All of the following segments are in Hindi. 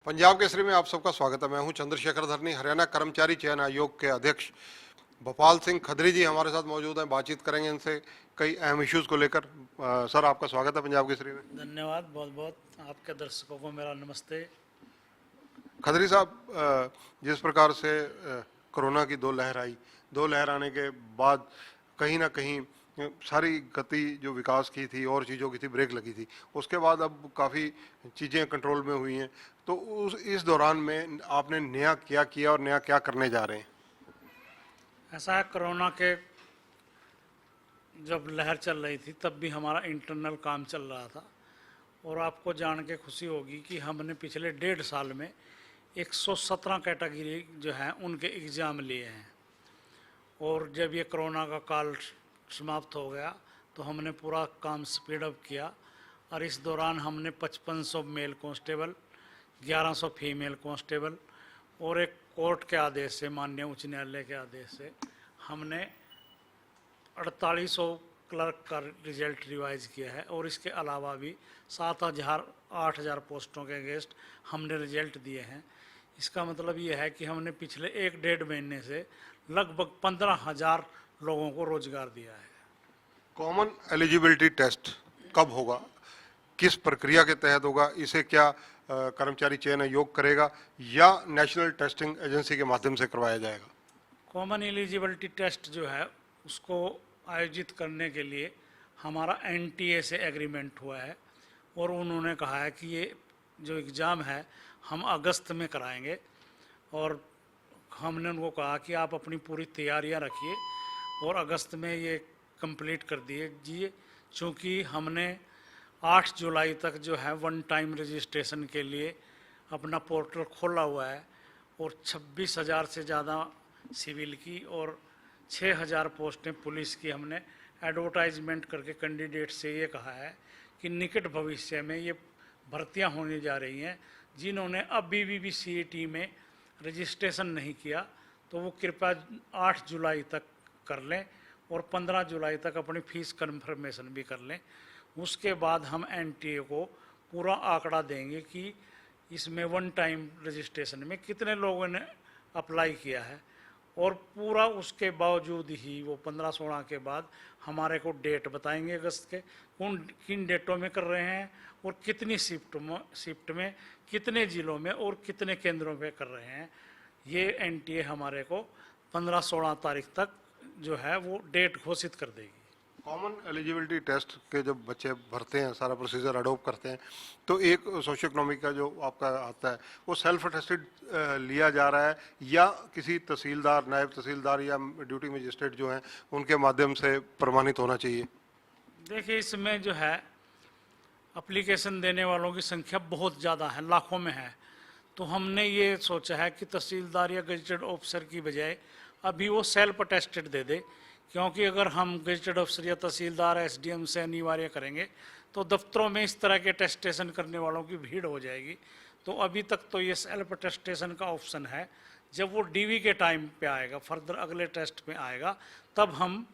पंजाब केसरी में आप सबका स्वागत है। मैं हूं चंद्रशेखर धरनी। हरियाणा कर्मचारी चयन आयोग के अध्यक्ष भोपाल सिंह खदरी जी हमारे साथ मौजूद हैं। बातचीत करेंगे इनसे कई अहम इश्यूज को लेकर। सर, आपका स्वागत है पंजाब केसरी में। धन्यवाद बहुत बहुत। आपके दर्शकों को मेरा नमस्ते। खदरी साहब, जिस प्रकार से कोरोना की दो लहर आई, दो लहर आने के बाद कहीं ना कहीं सारी गति जो विकास की थी और चीज़ों की थी ब्रेक लगी थी, उसके बाद अब काफ़ी चीज़ें कंट्रोल में हुई हैं। तो इस दौरान में आपने नया क्या किया और नया क्या करने जा रहे हैं? ऐसा है, कोरोना के जब लहर चल रही थी तब भी हमारा इंटरनल काम चल रहा था। और आपको जान के खुशी होगी कि हमने पिछले 1.5 साल में 117 कैटेगरी जो हैं उनके एग्ज़ाम लिए हैं। और जब ये कोरोना का काल समाप्त हो गया तो हमने पूरा काम स्पीड अप किया। और इस दौरान हमने 5500 मेल कांस्टेबल, 1100 फीमेल कांस्टेबल और एक कोर्ट के आदेश से, माननीय उच्च न्यायालय के आदेश से, हमने 4800 क्लर्क का रिजल्ट रिवाइज किया है। और इसके अलावा भी 8,000 पोस्टों के अगेंस्ट हमने रिजल्ट दिए हैं। इसका मतलब ये है कि हमने पिछले 1-1.5 महीने से लगभग 15,000 लोगों को रोजगार दिया है। कॉमन एलिजिबिलिटी टेस्ट कब होगा, किस प्रक्रिया के तहत होगा, इसे क्या कर्मचारी चयन आयोग करेगा या नेशनल टेस्टिंग एजेंसी के माध्यम से करवाया जाएगा? कॉमन एलिजिबिलिटी टेस्ट जो है उसको आयोजित करने के लिए हमारा एनटीए से एग्रीमेंट हुआ है। और उन्होंने कहा है कि ये जो एग्ज़ाम है हम अगस्त में कराएंगे। और हमने उनको कहा कि आप अपनी पूरी तैयारियां रखिए और अगस्त में ये कंप्लीट कर दीजिए। चूँकि हमने 8 जुलाई तक जो है वन टाइम रजिस्ट्रेशन के लिए अपना पोर्टल खोला हुआ है। और 26,000 से ज़्यादा सिविल की और 6,000 पोस्टें पुलिस की हमने एडवर्टाइजमेंट करके कैंडिडेट से ये कहा है कि निकट भविष्य में ये भर्तियां होने जा रही हैं। जिन्होंने अभी भी सीईटी में रजिस्ट्रेशन नहीं किया तो वो कृपया 8 जुलाई तक कर लें और 15 जुलाई तक अपनी फ़ीस कन्फर्मेशन भी कर लें। उसके बाद हम एनटीए को पूरा आंकड़ा देंगे कि इसमें वन टाइम रजिस्ट्रेशन में कितने लोगों ने अप्लाई किया है। और पूरा उसके बावजूद ही वो 15-16 के बाद हमारे को डेट बताएंगे अगस्त के, किन डेटों में कर रहे हैं और कितनी शिफ्ट में कितने ज़िलों में और कितने केंद्रों पे कर रहे हैं। ये एनटीए हमारे को 15-16 तारीख तक जो है वो डेट घोषित कर देगी। कॉमन एलिजिबिलिटी टेस्ट के जब बच्चे भरते हैं, सारा प्रोसीजर अडोप्ट करते हैं, तो एक सोशियो इकोनॉमिक का जो आपका आता है वो सेल्फ अटेस्टेड लिया जा रहा है या किसी तहसीलदार, नायब तहसीलदार या ड्यूटी मजिस्ट्रेट जो हैं उनके माध्यम से प्रमाणित होना चाहिए? देखिए, इसमें जो है एप्लीकेशन देने वालों की संख्या बहुत ज़्यादा है, लाखों में है। तो हमने ये सोचा है कि तहसीलदार या गजेटेड ऑफिसर की बजाय अभी वो सेल्फ अटेस्टेड दे दे। क्योंकि अगर हम गजेटेड ऑफिसर या तहसीलदार एसडीएम से अनिवार्य करेंगे तो दफ्तरों में इस तरह के अटेस्टेशन करने वालों की भीड़ हो जाएगी। तो अभी तक तो ये सेल्फ अटेस्टेशन का ऑप्शन है। जब वो डीवी के टाइम पे आएगा, फर्दर अगले टेस्ट में आएगा, तब हम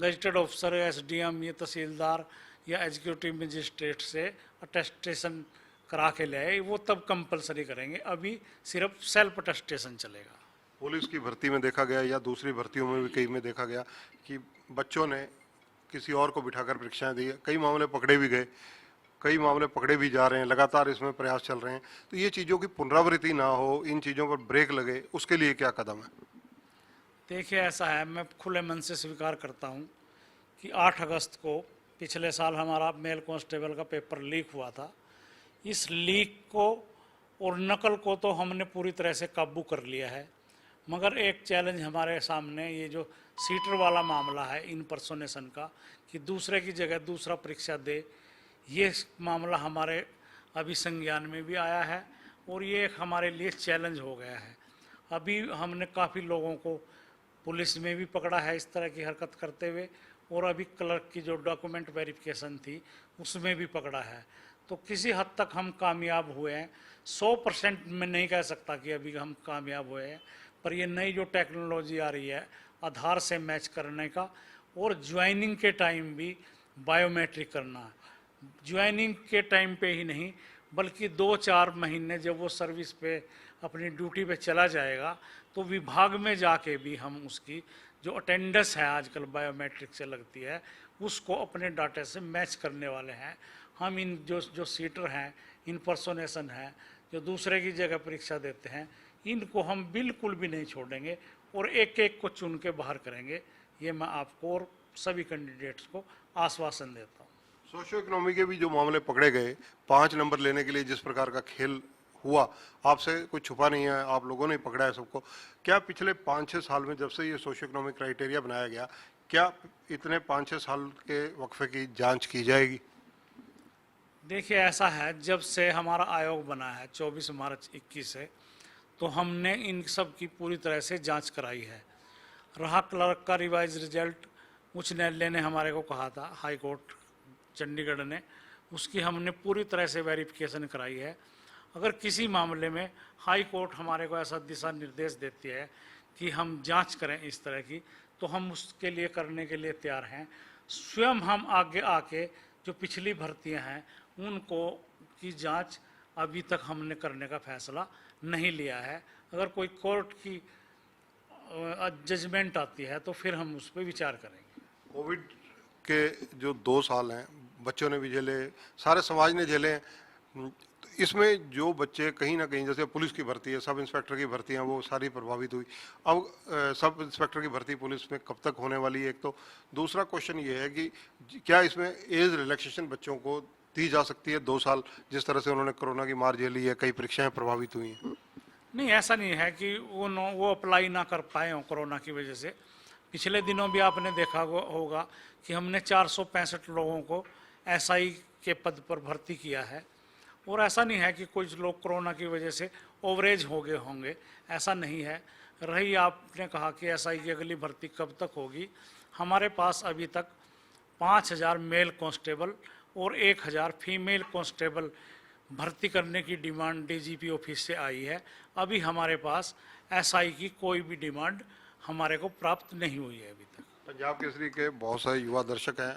गजेटेड ऑफिसर, एसडीएम या तहसीलदार या एग्जीक्यूटिव मजिस्ट्रेट से अटेस्टेशन करा के ले आए, वो तब कंपलसरी करेंगे। अभी सिर्फ सेल्फ अटेस्टेशन चलेगा। पुलिस की भर्ती में देखा गया या दूसरी भर्तियों में भी कई में देखा गया कि बच्चों ने किसी और को बिठाकर परीक्षाएं दी। कई मामले पकड़े भी गए, कई मामले पकड़े भी जा रहे हैं, लगातार इसमें प्रयास चल रहे हैं। तो ये चीज़ों की पुनरावृत्ति ना हो, इन चीज़ों पर ब्रेक लगे, उसके लिए क्या कदम है? देखिए, ऐसा है, मैं खुले मन से स्वीकार करता हूँ कि 8 अगस्त को पिछले साल हमारा मेल कांस्टेबल का पेपर लीक हुआ था। इस लीक को और नकल को तो हमने पूरी तरह से काबू कर लिया है। मगर एक चैलेंज हमारे सामने ये जो सीटर वाला मामला है इनपर्सोनेशन का, कि दूसरे की जगह दूसरा परीक्षा दे, ये मामला हमारे अभी संज्ञान में भी आया है और ये एक हमारे लिए चैलेंज हो गया है। अभी हमने काफ़ी लोगों को पुलिस में भी पकड़ा है इस तरह की हरकत करते हुए, और अभी क्लर्क की जो डॉक्यूमेंट वेरिफिकेशन थी उसमें भी पकड़ा है। तो किसी हद तक हम कामयाब हुए हैं। 100% में नहीं कह सकता कि अभी हम कामयाब हुए हैं, पर ये नई जो टेक्नोलॉजी आ रही है आधार से मैच करने का, और ज्वाइनिंग के टाइम भी बायोमेट्रिक करना, ज्वाइनिंग के टाइम पे ही नहीं बल्कि 2-4 महीने जब वो सर्विस पे अपनी ड्यूटी पे चला जाएगा तो विभाग में जाके भी हम उसकी जो अटेंडेंस है आजकल बायोमेट्रिक से लगती है उसको अपने डाटा से मैच करने वाले हैं। हम इन जो सीटर हैं, इनपर्सोनेशन है, जो दूसरे की जगह परीक्षा देते हैं, इनको हम बिल्कुल भी नहीं छोड़ेंगे और एक एक को चुन के बाहर करेंगे। ये मैं आपको और सभी कैंडिडेट्स को आश्वासन देता हूँ। सोशियो इकोनॉमी के भी जो मामले पकड़े गए, 5 नंबर लेने के लिए जिस प्रकार का खेल हुआ, आपसे कुछ छुपा नहीं है, आप लोगों ने पकड़ा है सबको। क्या पिछले 5-6 साल में जब से ये सोशियो इकोनॉमिक क्राइटेरिया बनाया गया, क्या इतने 5-6 साल के वक्फे की जांच की जाएगी? देखिए ऐसा है, जब से हमारा आयोग बना है 24 मार्च 21 से, तो हमने इन सब की पूरी तरह से जांच कराई है। रहा क्लर्क का रिवाइज रिजल्ट, उच्च न्यायालय ने हमारे को कहा था, हाई कोर्ट चंडीगढ़ ने, उसकी हमने पूरी तरह से वेरिफिकेशन कराई है। अगर किसी मामले में हाई कोर्ट हमारे को ऐसा दिशा निर्देश देती है कि हम जांच करें इस तरह की, तो हम उसके लिए करने के लिए तैयार हैं। स्वयं हम आगे आके जो पिछली भर्तियां हैं उनको की जांच अभी तक हमने करने का फैसला नहीं लिया है। अगर कोई कोर्ट की जजमेंट आती है तो फिर हम उस पर विचार करेंगे। कोविड के जो 2 साल हैं, बच्चों ने भी झेले, सारे समाज ने झेले हैं। तो इसमें जो बच्चे कहीं ना कहीं, जैसे पुलिस की भर्ती है, सब इंस्पेक्टर की भर्ती है, वो सारी प्रभावित हुई। अब सब इंस्पेक्टर की भर्ती पुलिस में कब तक होने वाली है? एक तो दूसरा क्वेश्चन ये है कि क्या इसमें एज रिलैक्सेशन बच्चों को दी जा सकती है? 2 साल जिस तरह से उन्होंने कोरोना की मार झेली है, कई परीक्षाएं प्रभावित हुई हैं। नहीं, ऐसा नहीं है कि वो अप्लाई ना कर पाए हों कोरोना की वजह से। पिछले दिनों भी आपने देखा होगा कि हमने 465 लोगों को एसआई के पद पर भर्ती किया है। और ऐसा नहीं है कि कुछ लोग कोरोना की वजह से ओवरेज हो गए होंगे, ऐसा नहीं है। रही आपने कहा कि एसआई की अगली भर्ती कब तक होगी, हमारे पास अभी तक 5000 मेल कांस्टेबल और 1000 फीमेल कांस्टेबल भर्ती करने की डिमांड डीजीपी ऑफिस से आई है। अभी हमारे पास एसआई की कोई भी डिमांड हमारे को प्राप्त नहीं हुई है अभी तक। पंजाब केसरी के बहुत सारे युवा दर्शक हैं,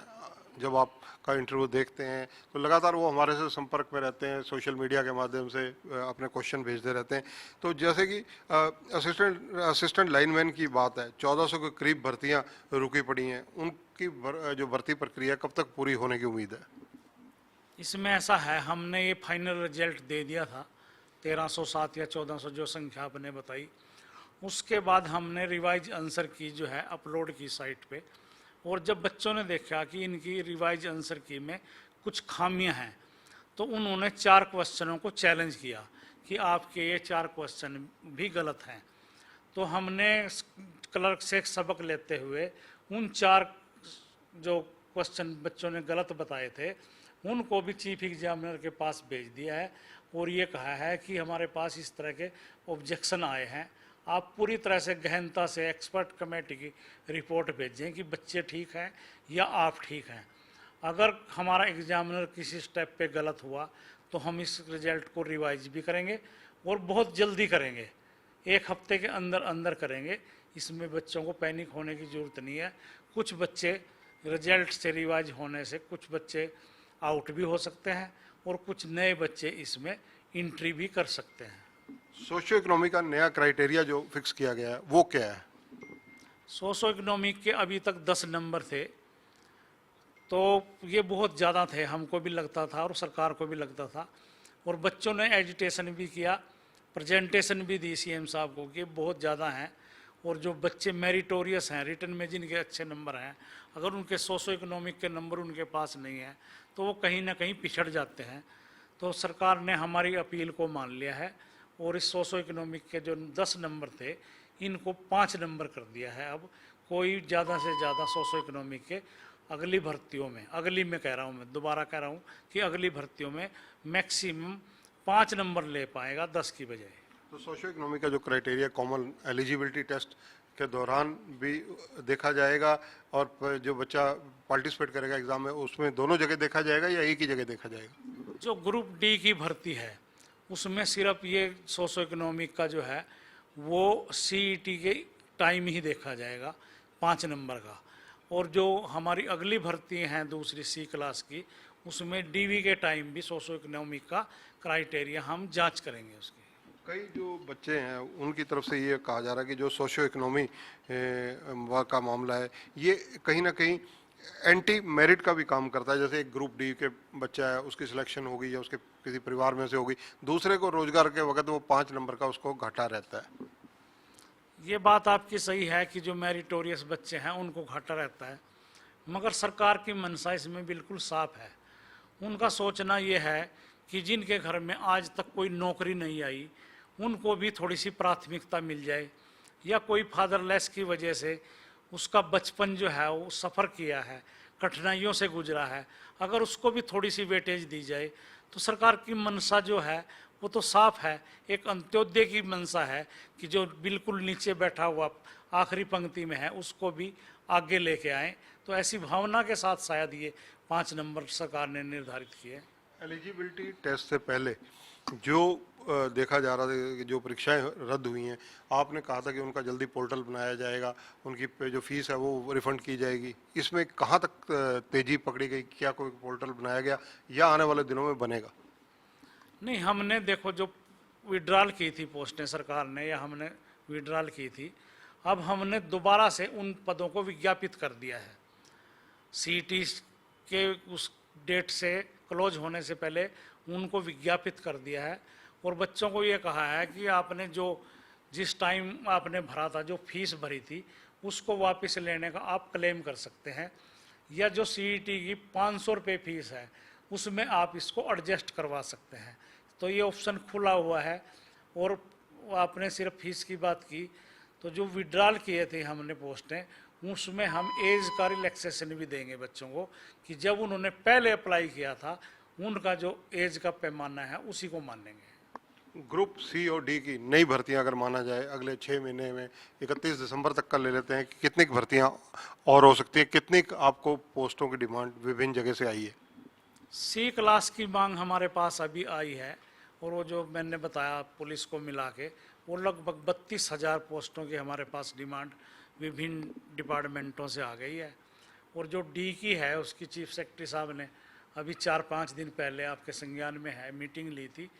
जब आपका इंटरव्यू देखते हैं तो लगातार वो हमारे से संपर्क में रहते हैं, सोशल मीडिया के माध्यम से अपने क्वेश्चन भेजते रहते हैं। तो जैसे कि असिस्टेंट लाइनमैन की बात है, 1400 के करीब भर्तियां रुकी पड़ी हैं, उनकी जो भर्ती प्रक्रिया कब तक पूरी होने की उम्मीद है? इसमें ऐसा है, हमने ये फाइनल रिजल्ट दे दिया था 1307 या 1400 जो संख्या आपने बताई। उसके बाद हमने रिवाइज आंसर की जो है अपलोड की साइट पे, और जब बच्चों ने देखा कि इनकी रिवाइज आंसर की में कुछ खामियां हैं, तो उन्होंने 4 क्वेश्चनों को चैलेंज किया कि आपके ये 4 क्वेश्चन भी गलत हैं। तो हमने क्लर्क से एक सबक लेते हुए उन 4 जो क्वेश्चन बच्चों ने गलत बताए थे उनको भी चीफ एग्जामिनर के पास भेज दिया है और ये कहा है कि हमारे पास इस तरह के ऑब्जेक्शन आए हैं, आप पूरी तरह से गहनता से एक्सपर्ट कमेटी की रिपोर्ट भेजें कि बच्चे ठीक हैं या आप ठीक हैं। अगर हमारा एग्जामिनर किसी स्टेप पे गलत हुआ तो हम इस रिजल्ट को रिवाइज भी करेंगे और बहुत जल्दी करेंगे, 1 हफ्ते के अंदर अंदर करेंगे। इसमें बच्चों को पैनिक होने की ज़रूरत नहीं है। कुछ बच्चे रिजल्ट से रिवाइज होने से कुछ बच्चे आउट भी हो सकते हैं और कुछ नए बच्चे इसमें एंट्री भी कर सकते हैं। सोशियो इकोनॉमी का नया क्राइटेरिया जो फिक्स किया गया है वो क्या है? सोशो इकोनॉमिक के अभी तक 10 नंबर थे, तो ये बहुत ज़्यादा थे, हमको भी लगता था और सरकार को भी लगता था। और बच्चों ने एजिटेशन भी किया, प्रेजेंटेशन भी दी सीएम साहब को कि बहुत ज़्यादा हैं। और जो बच्चे मेरिटोरियस हैं, रिटर्न में जिनके अच्छे नंबर हैं, अगर उनके सोशो इकोनॉमिक के नंबर उनके पास नहीं है तो वो कहीं ना कहीं पिछड़ जाते हैं। तो सरकार ने हमारी अपील को मान लिया है और इस सोशो इकोनॉमिक के जो 10 नंबर थे इनको 5 नंबर कर दिया है। अब कोई ज़्यादा से ज़्यादा सोशो इकोनॉमिक के अगली भर्तियों में, अगली में कह रहा हूँ, मैं दोबारा कह रहा हूँ कि अगली भर्तियों में मैक्सिमम 5 नंबर ले पाएगा 10 की बजाय। तो सोशियो इकोनॉमी का जो क्राइटेरिया कॉमन एलिजिबिलिटी टेस्ट के दौरान भी देखा जाएगा और जो बच्चा पार्टिसिपेट करेगा एग्जाम में उसमें दोनों जगह देखा जाएगा या एक ही जगह देखा जाएगा? जो ग्रुप डी की भर्ती है उसमें सिर्फ ये सोशो इकोनॉमिक का जो है वो सीईटी के टाइम ही देखा जाएगा 5 नंबर का। और जो हमारी अगली भर्ती हैं दूसरी सी क्लास की, उसमें डीवी के टाइम भी सोशो इकोनॉमिक का क्राइटेरिया हम जांच करेंगे उसकी। कई जो बच्चे हैं उनकी तरफ से ये कहा जा रहा है कि जो सोशियो इकोनॉमी का मामला है, ये कहीं ना कहीं एंटी मेरिट का भी काम करता है। जैसे एक ग्रुप डी के बच्चा है, उसकी सिलेक्शन होगी या उसके किसी परिवार में से होगी, दूसरे को रोजगार के वक्त वो 5 नंबर का उसको घाटा रहता है। ये बात आपकी सही है कि जो मेरिटोरियस बच्चे हैं उनको घाटा रहता है, मगर सरकार की मंशा इसमें बिल्कुल साफ है। उनका सोचना ये है कि जिनके घर में आज तक कोई नौकरी नहीं आई उनको भी थोड़ी सी प्राथमिकता मिल जाए, या कोई फादरलेस की वजह से उसका बचपन जो है वो सफ़र किया है, कठिनाइयों से गुजरा है, अगर उसको भी थोड़ी सी वेटेज दी जाए तो सरकार की मंशा जो है वो तो साफ है। एक अंत्योदय की मंशा है कि जो बिल्कुल नीचे बैठा हुआ आखिरी पंक्ति में है उसको भी आगे लेके आए। तो ऐसी भावना के साथ शायद ये 5 नंबर सरकार ने निर्धारित किए। एलिजिबिलिटी टेस्ट से पहले जो देखा जा रहा था कि जो परीक्षाएं रद्द हुई हैं, आपने कहा था कि उनका जल्दी पोर्टल बनाया जाएगा, उनकी जो फीस है वो रिफंड की जाएगी। इसमें कहाँ तक तेजी पकड़ी गई? क्या कोई पोर्टल बनाया गया या आने वाले दिनों में बनेगा? नहीं, हमने देखो जो विड्रॉल की थी पोस्टें सरकार ने, या हमने विड्रॉल की थी, अब हमने दोबारा से उन पदों को विज्ञापित कर दिया है। सीईटी के उस डेट से क्लोज होने से पहले उनको विज्ञापित कर दिया है, और बच्चों को ये कहा है कि आपने जो जिस टाइम आपने भरा था, जो फीस भरी थी, उसको वापस लेने का आप क्लेम कर सकते हैं, या जो सीईटी की 500 रुपये फीस है उसमें आप इसको एडजस्ट करवा सकते हैं। तो ये ऑप्शन खुला हुआ है। और आपने सिर्फ फीस की बात की, तो जो विड्रॉल किए थे हमने पोस्टें, उसमें हम एज का रिलैक्सेशन भी देंगे बच्चों को, कि जब उन्होंने पहले अप्लाई किया था उनका जो एज का पैमाना है उसी को मानेंगे। ग्रुप सी और डी की नई भर्तियां अगर माना जाए अगले 6 महीने में, 31 दिसंबर तक का ले लेते हैं, कि कितनी भर्तियां और हो सकती है, कितनी आपको पोस्टों की डिमांड विभिन्न जगह से आई है? सी क्लास की मांग हमारे पास अभी आई है, और वो जो मैंने बताया पुलिस को मिला के, वो लगभग 32,000 पोस्टों की हमारे पास डिमांड विभिन्न डिपार्टमेंटों से आ गई है। और जो डी की है उसकी चीफ सेक्रेटरी साहब ने अभी 4-5 दिन पहले आपके संज्ञान में है मीटिंग ली थी,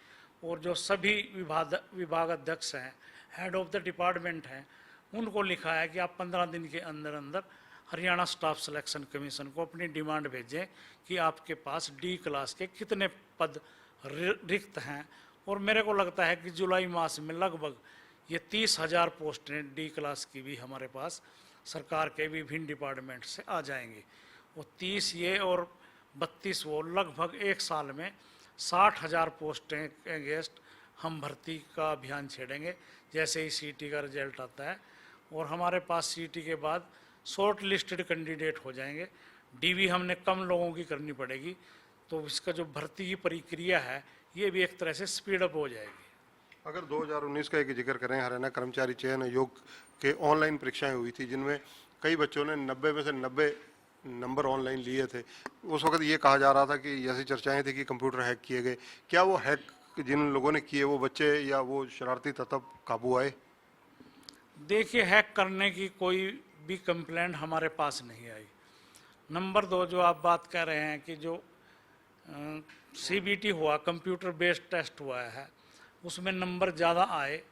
और जो सभी विभाग अध्यक्ष हैं, हेड ऑफ द डिपार्टमेंट हैं, उनको लिखा है कि आप 15 दिन के अंदर अंदर हरियाणा स्टाफ सिलेक्शन कमीशन को अपनी डिमांड भेजें कि आपके पास डी क्लास के कितने पद रिक्त हैं। और मेरे को लगता है कि जुलाई मास में लगभग ये 30,000 पोस्टें डी क्लास की भी हमारे पास सरकार के विभिन्न डिपार्टमेंट से आ जाएंगी। वो 30 ये और 32 वो, लगभग एक साल में 60,000 पोस्टें के अगेंस्ट हम भर्ती का अभियान छेड़ेंगे जैसे ही सीईटी का रिजल्ट आता है। और हमारे पास सीईटी के बाद शॉर्ट लिस्टेड कैंडिडेट हो जाएंगे। डीवी हमने कम लोगों की करनी पड़ेगी, तो इसका जो भर्ती की प्रक्रिया है ये भी एक तरह से स्पीड अप हो जाएगी। अगर 2019 का एक जिक्र करें, हरियाणा कर्मचारी चयन आयोग के ऑनलाइन परीक्षाएं हुई थी जिनमें कई बच्चों ने 90 में से 90 नंबर ऑनलाइन लिए थे। उस वक्त ये कहा जा रहा था कि ऐसी चर्चाएं थी कि कंप्यूटर हैक किए गए। क्या वो हैक जिन लोगों ने किए वो बच्चे या वो शरारती तत्व काबू आए? देखिए, हैक करने की कोई भी कंप्लेंट हमारे पास नहीं आई। नंबर 2, जो आप बात कर रहे हैं कि जो सीबीटी हुआ, कंप्यूटर बेस्ड टेस्ट हुआ है, उसमें नंबर ज़्यादा आए,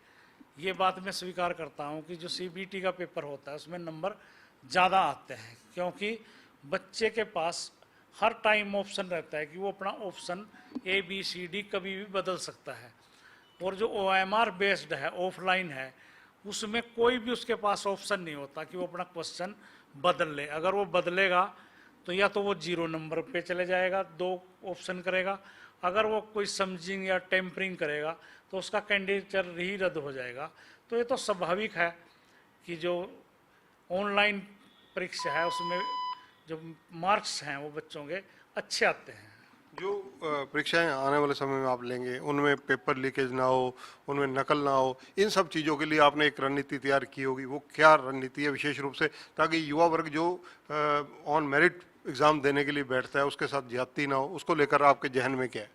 ये बात मैं स्वीकार करता हूँ कि जो सीबीटी का पेपर होता है उसमें नंबर ज़्यादा आते हैं, क्योंकि बच्चे के पास हर टाइम ऑप्शन रहता है कि वो अपना ऑप्शन ABCD कभी भी बदल सकता है। और जो OMR बेस्ड है, ऑफलाइन है, उसमें कोई भी उसके पास ऑप्शन नहीं होता कि वो अपना क्वेश्चन बदल ले। अगर वो बदलेगा तो या तो वो 0 नंबर पे चले जाएगा, 2 ऑप्शन करेगा। अगर वो कोई समझिंग या टेम्परिंग करेगा तो उसका कैंडिडेचर ही रद्द हो जाएगा। तो ये तो स्वाभाविक है कि जो ऑनलाइन परीक्षा है उसमें जो मार्क्स हैं वो बच्चों के अच्छे आते हैं। जो परीक्षाएं आने वाले समय में आप लेंगे उनमें पेपर लीकेज ना हो, उनमें नकल ना हो, इन सब चीज़ों के लिए आपने एक रणनीति तैयार की होगी। वो क्या रणनीति है विशेष रूप से, ताकि युवा वर्ग जो ऑन मेरिट एग्ज़ाम देने के लिए बैठता है उसके साथ ज्यादती ना हो? उसको लेकर आपके जहन में क्या है?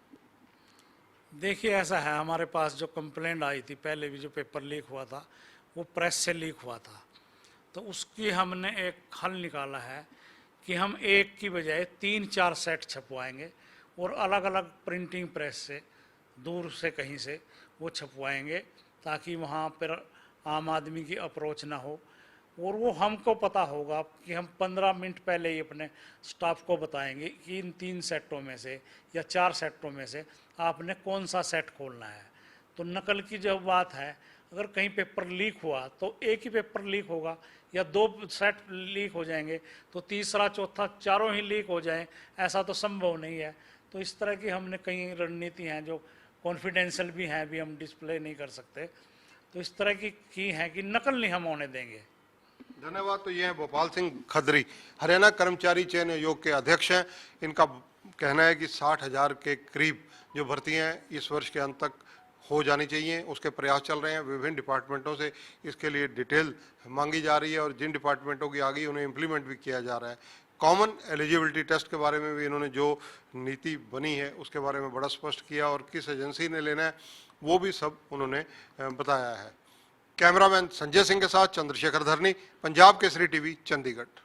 देखिए, ऐसा है, हमारे पास जो कंप्लेंट आई थी पहले भी, जो पेपर लीक हुआ था वो प्रेस से लीक हुआ था, तो उसकी हमने एक हल निकाला है कि हम एक की बजाय 3-4 सेट छपवाएंगे और अलग अलग प्रिंटिंग प्रेस से दूर से कहीं से वो छपवाएंगे, ताकि वहाँ पर आम आदमी की अप्रोच ना हो। और वो हमको पता होगा कि हम 15 मिनट पहले ही अपने स्टाफ को बताएंगे कि इन 3 सेटों में से या 4 सेटों में से आपने कौन सा सेट खोलना है। तो नकल की जो बात है, अगर कहीं पेपर लीक हुआ तो एक ही पेपर लीक होगा, या 2 सेट लीक हो जाएंगे, तो तीसरा चौथा चारों ही लीक हो जाएं, ऐसा तो संभव नहीं है। तो इस तरह की हमने कई रणनीति हैं जो कॉन्फिडेंशियल भी हैं, भी हम डिस्प्ले नहीं कर सकते। तो इस तरह की है कि नकल नहीं हम होने देंगे। धन्यवाद। तो ये हैं भोपाल सिंह खदरी, हरियाणा कर्मचारी चयन आयोग के अध्यक्ष हैं। इनका कहना है कि 60,000 के करीब जो भर्तियां इस वर्ष के अंत तक हो जानी चाहिए, उसके प्रयास चल रहे हैं। विभिन्न डिपार्टमेंटों से इसके लिए डिटेल मांगी जा रही है और जिन डिपार्टमेंटों की आ गई उन्हें इम्प्लीमेंट भी किया जा रहा है। कॉमन एलिजिबिलिटी टेस्ट के बारे में भी इन्होंने जो नीति बनी है उसके बारे में बड़ा स्पष्ट किया, और किस एजेंसी ने लेना है वो भी सब उन्होंने बताया है। कैमरामैन संजय सिंह के साथ चंद्रशेखर धरनी, पंजाब केसरी टीवी, चंडीगढ़।